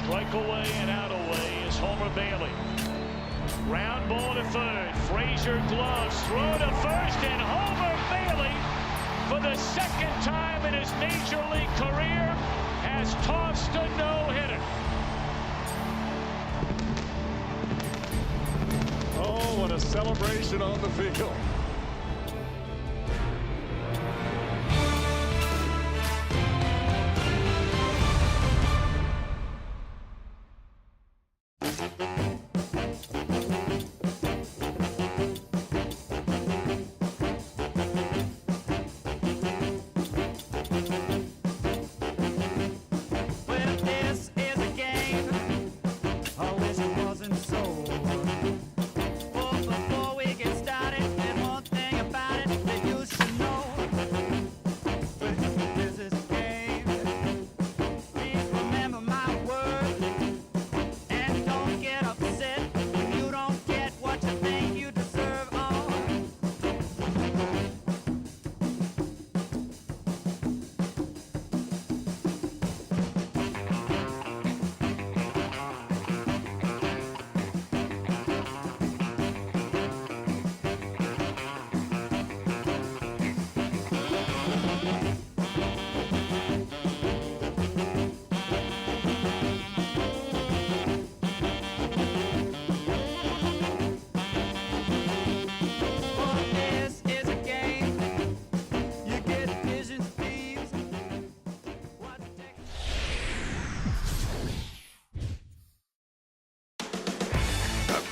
Strike away and out away is Homer Bailey. Ground ball to third. Frazier gloves. Throw to first, and Homer Bailey, for the second time in his major league career, has tossed a no-hitter. Oh, what a celebration on the field.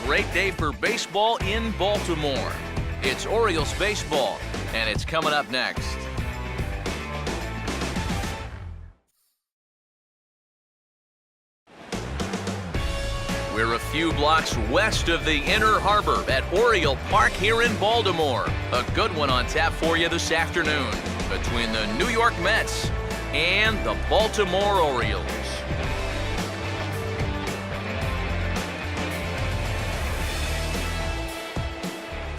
Great day for baseball in Baltimore. It's Orioles baseball, and it's coming up next. We're a few blocks west of the Inner Harbor at Oriole Park here in Baltimore. A good one on tap for you this afternoon between the New York Mets and the Baltimore Orioles.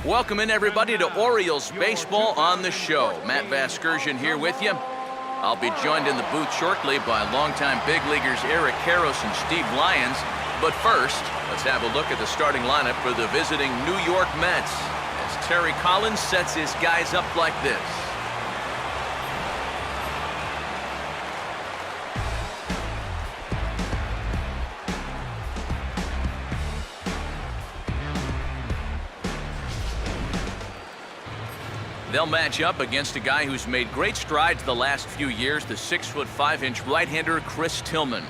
Welcome in, everybody, to Orioles baseball on the show. Matt Vasgersian here with you. I'll be joined in the booth shortly by longtime big leaguers Eric Karros and Steve Lyons. But first, let's have a look at the starting lineup for the visiting New York Mets as Terry Collins sets his guys up like this. They'll match up against a guy who's made great strides the last few years, the 6'5" right-hander Chris Tillman.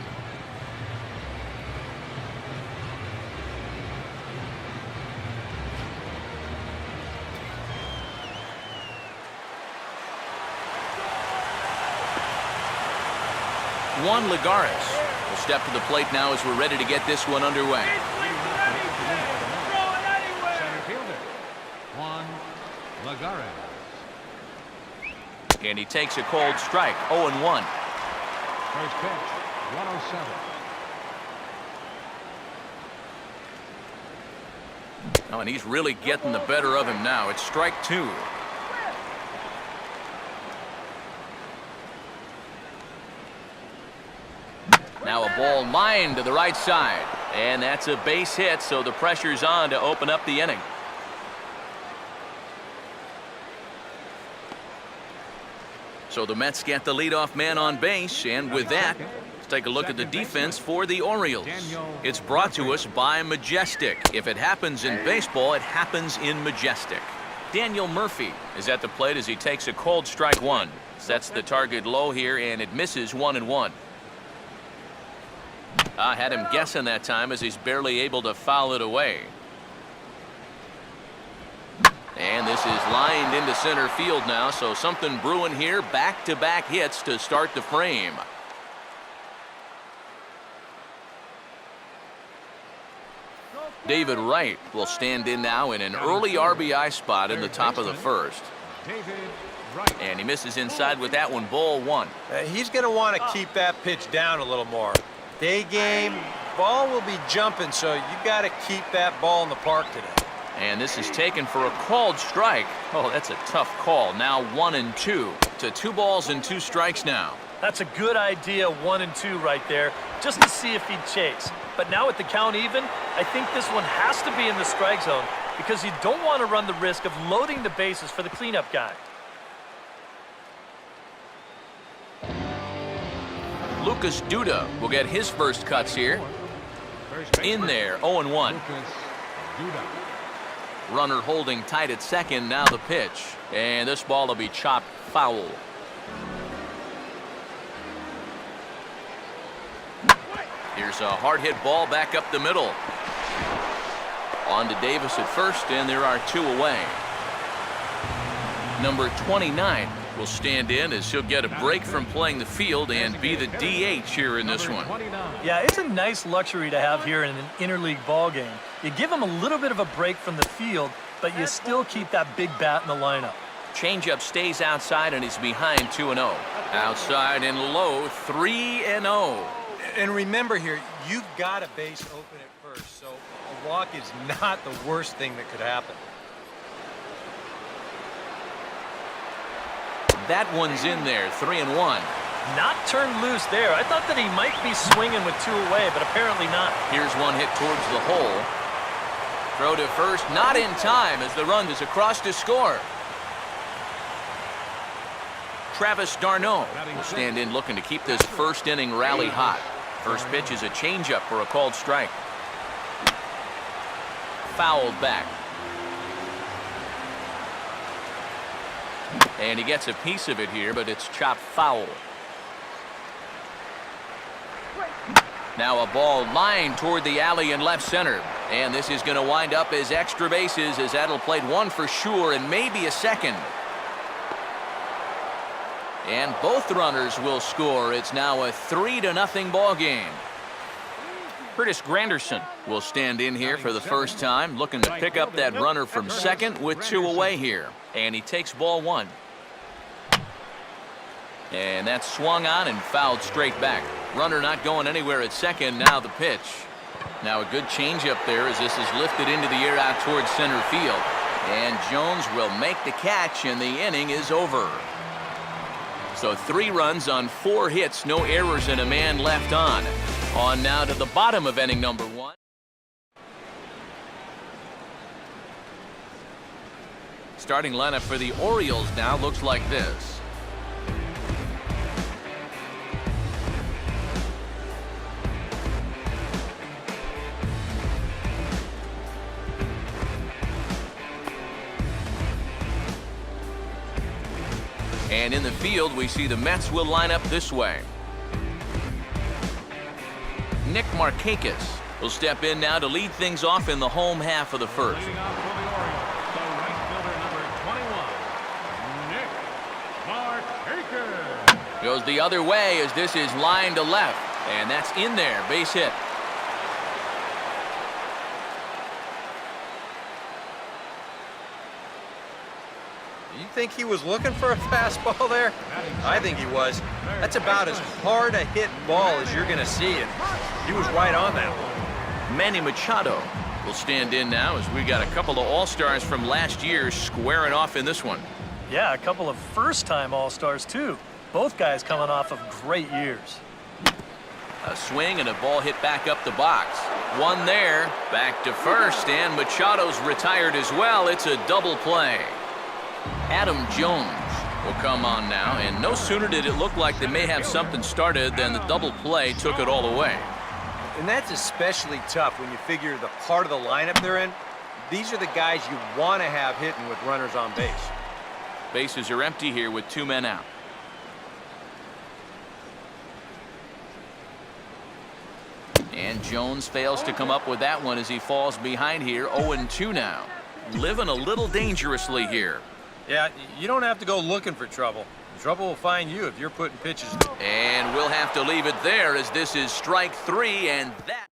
Juan Lagares will step to the plate now as we're ready to get this one underway. Center fielder, Juan Lagares. And he takes a cold strike, 0-1. First pitch, 107. Oh, and he's really getting the better of him now. It's strike 2. Now a ball lined to the right side. And that's a base hit, so the pressure's on to open up the inning. So the Mets get the leadoff man on base, and with that, let's take a look at the defense for the Orioles. It's brought to us by Majestic. If it happens in baseball, it happens in Majestic. Daniel Murphy is at the plate as he takes a cold strike 1. Sets the target low here, and it misses 1-1. I had him guessing that time as he's barely able to foul it away. And this is lined into center field now, so something brewing here. Back-to-back hits to start the frame. David Wright will stand in now in an early RBI spot in the top of the first. And he misses inside with that one, ball 1. He's going to want to keep that pitch down a little more. Day game, ball will be jumping, so you got to keep that ball in the park today. And this is taken for a called strike. Oh, that's a tough call. Now 1-2 to 2 balls and 2 strikes now. That's a good idea, 1 and 2 right there, just to see if he'd chase. But now with the count even, I think this one has to be in the strike zone because you don't want to run the risk of loading the bases for the cleanup guy. Lucas Duda will get his first cuts here. In there, 0-1. Runner holding tight at second, now the pitch. And this ball will be chopped foul. Here's a hard hit ball back up the middle. On to Davis at first, and there are 2 away. Number 29 will stand in as he'll get a break from playing the field and be the DH here in this one. Yeah, it's a nice luxury to have here in an interleague ball game. You give him a little bit of a break from the field, but you still keep that big bat in the lineup. Changeup stays outside, and he's behind 2-0. Outside and low, 3-0. And remember here, you've got a base open at first, so a walk is not the worst thing that could happen. That one's in there, 3-1. Not turned loose there. I thought that he might be swinging with 2 away, but apparently not. Here's one hit towards the hole. Throw to first, not in time as the run is across to score. Travis d'Arnaud will stand in looking to keep this first inning rally hot. First pitch is a changeup for a called strike. Fouled back. And he gets a piece of it here, but it's chopped foul. Now a ball lined toward the alley in left center. And this is going to wind up as extra bases as that'll play 1 for sure and maybe a second. And both runners will score. It's now a 3-0 ball game. Curtis Granderson will stand in here for the first time, looking to pick up that runner from second with 2 away here. And he takes ball 1. And that's swung on and fouled straight back. Runner not going anywhere at second. Now the pitch. Now a good changeup there as this is lifted into the air out towards center field. And Jones will make the catch, and the inning is over. So 3 runs on 4 hits, no errors, and a man left on. On now to the bottom of inning number 1. Starting lineup for the Orioles now looks like this. And in the field, we see the Mets will line up this way. Nick Markakis will step in now to lead things off in the home half of the first. Leading off for the Orioles, the right fielder, number 21, Nick Markakis. Goes the other way as this is lined to left. And that's in there, base hit. You think he was looking for a fastball there? I think he was. That's about as hard a hit ball as you're going to see, and he was right on that one. Manny Machado will stand in now as we got a couple of All-Stars from last year squaring off in this one. Yeah, a couple of first-time All-Stars, too. Both guys coming off of great years. A swing and a ball hit back up the box. One there, back to first, and Machado's retired as well. It's a double play. Adam Jones will come on now, and no sooner did it look like they may have something started than the double play took it all away. And that's especially tough when you figure the part of the lineup they're in. These are the guys you want to have hitting with runners on base. Bases are empty here with 2 men out. And Jones fails to come up with that one as he falls behind here. 0-2 now. Living a little dangerously here. Yeah, you don't have to go looking for trouble. Trouble will find you if you're putting pitches. And we'll have to leave it there as this is strike 3, and that.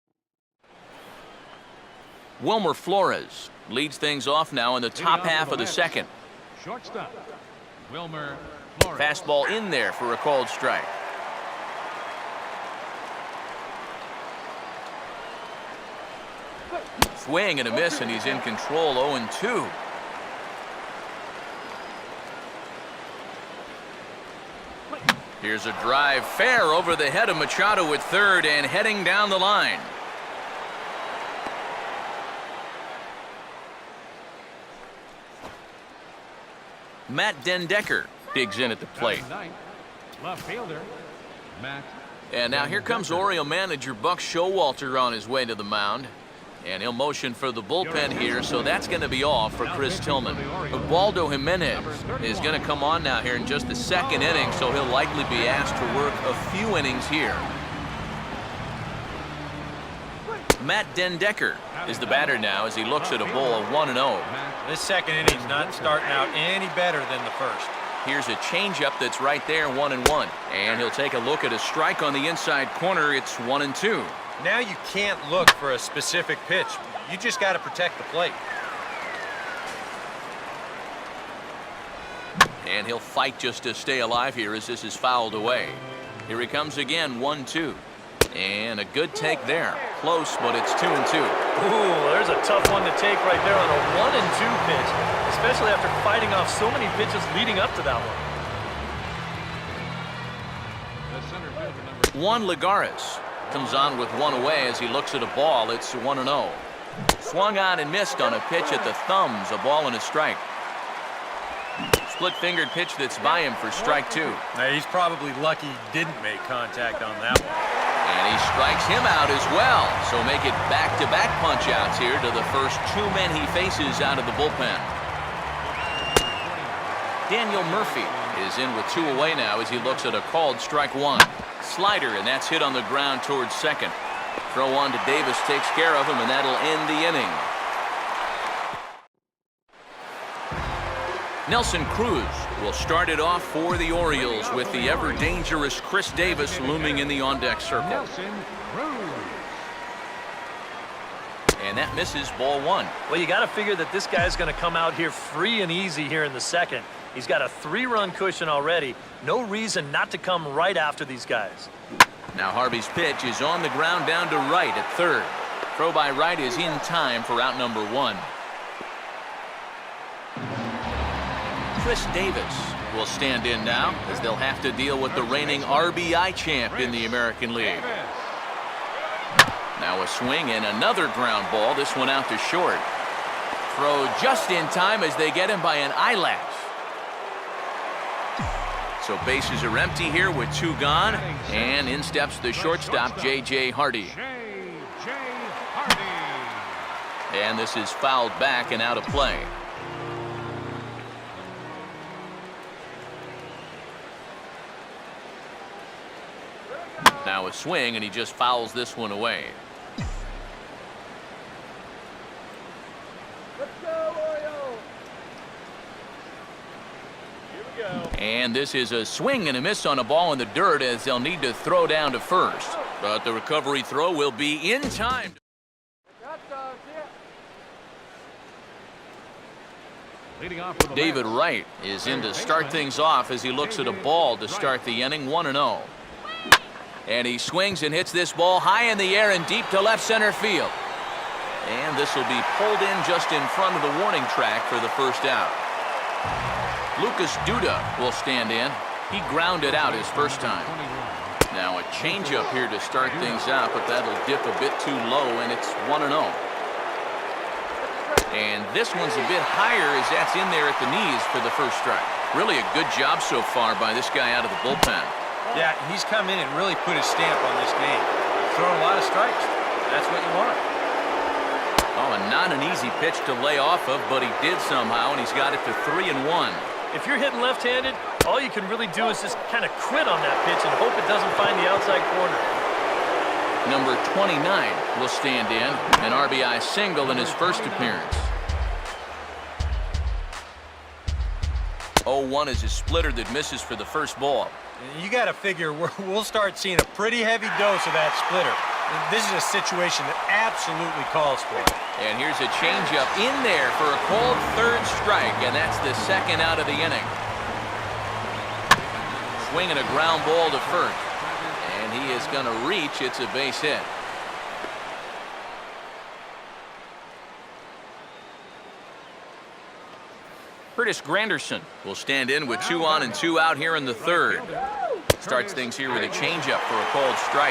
Wilmer Flores leads things off now in the top half of the second. Shortstop, Wilmer Flores. Fastball in there for a called strike. Swing and a miss, and he's in control. 0-2. Here's a drive fair over the head of Machado at third and heading down the line. Matt Dendecker digs in at the plate. Left fielder, Matt. And now here comes Oriole manager Buck Showalter on his way to the mound. And he'll motion for the bullpen here, so that's going to be all for Chris Tillman. Ubaldo Jimenez is going to come on now here in just the second inning, so he'll likely be asked to work a few innings here. Matt Dendecker is the batter now as he looks at a ball of 1-0. This second inning's not starting out any better than the first. Here's a changeup that's right there, 1-1. And he'll take a look at a strike on the inside corner. It's 1-2. Now you can't look for a specific pitch. You just got to protect the plate. And he'll fight just to stay alive here as this is fouled away. Here he comes again, 1-2. And a good take there. Close, but it's 2-2. Ooh, there's a tough one to take right there on a 1-2 pitch, especially after fighting off so many pitches leading up to that one. The center fielder, number Juan Lagares comes on with one away as he looks at a ball. It's 1-0. Swung on and missed on a pitch at the thumbs, a ball and a strike. Split-fingered pitch that's by him for strike 2. Now, he's probably lucky he didn't make contact on that one. And he strikes him out as well. So make it back-to-back punch-outs here to the first two men he faces out of the bullpen. Daniel Murphy is in with two away now as he looks at a called strike 1. Slider, and that's hit on the ground towards second. Throw on to Davis takes care of him, and that'll end the inning. Nelson Cruz will start it off for the Orioles with the ever-dangerous Chris Davis looming in the on-deck circle. Nelson Cruz. And that misses ball 1. Well, you got to figure that this guy's going to come out here free and easy here in the second. He's got a 3-run cushion already. No reason not to come right after these guys. Now Harvey's pitch is on the ground down to right at third. Throw by right is in time for out number 1. Chris Davis will stand in now as they'll have to deal with the reigning RBI champ in the American League. Now a swing and another ground ball, this one out to short. Throw just in time as they get him by an eyelash. So bases are empty here with 2 gone, and in steps the shortstop, J.J. Hardy. J.J. Hardy. And this is fouled back and out of play. Now a swing, and he just fouls this one away. Let's go, Orioles! Here we go. And this is a swing and a miss on a ball in the dirt as they'll need to throw down to first. But the recovery throw will be in time. Leading off for the David Mets. Wright is in to start things off as he looks at a ball to start the inning, 1-0. And he swings and hits this ball high in the air and deep to left center field. And this will be pulled in just in front of the warning track for the first out. Lucas Duda will stand in. He grounded out his first time. Now a changeup here to start things out, but that'll dip a bit too low, and it's 1-0. And this one's a bit higher as that's in there at the knees for the first strike. Really a good job so far by this guy out of the bullpen. Yeah, he's come in and really put his stamp on this game. Throwing a lot of strikes. That's what you want. Oh, and not an easy pitch to lay off of, but he did somehow, and he's got it to 3-1. If you're hitting left-handed, all you can really do is just kind of quit on that pitch and hope it doesn't find the outside corner. Number 29 will stand in, an RBI single in his first appearance. 0-1 is a splitter that misses for the first ball. You got to figure we'll start seeing a pretty heavy dose of that splitter. This is a situation that absolutely calls for it. And here's a changeup in there for a called third strike, and that's the second out of the inning. Swinging a ground ball to first, and he is going to reach. It's a base hit. Curtis Granderson will stand in with 2 on and 2 out here in the third. Starts things here with a changeup for a called strike.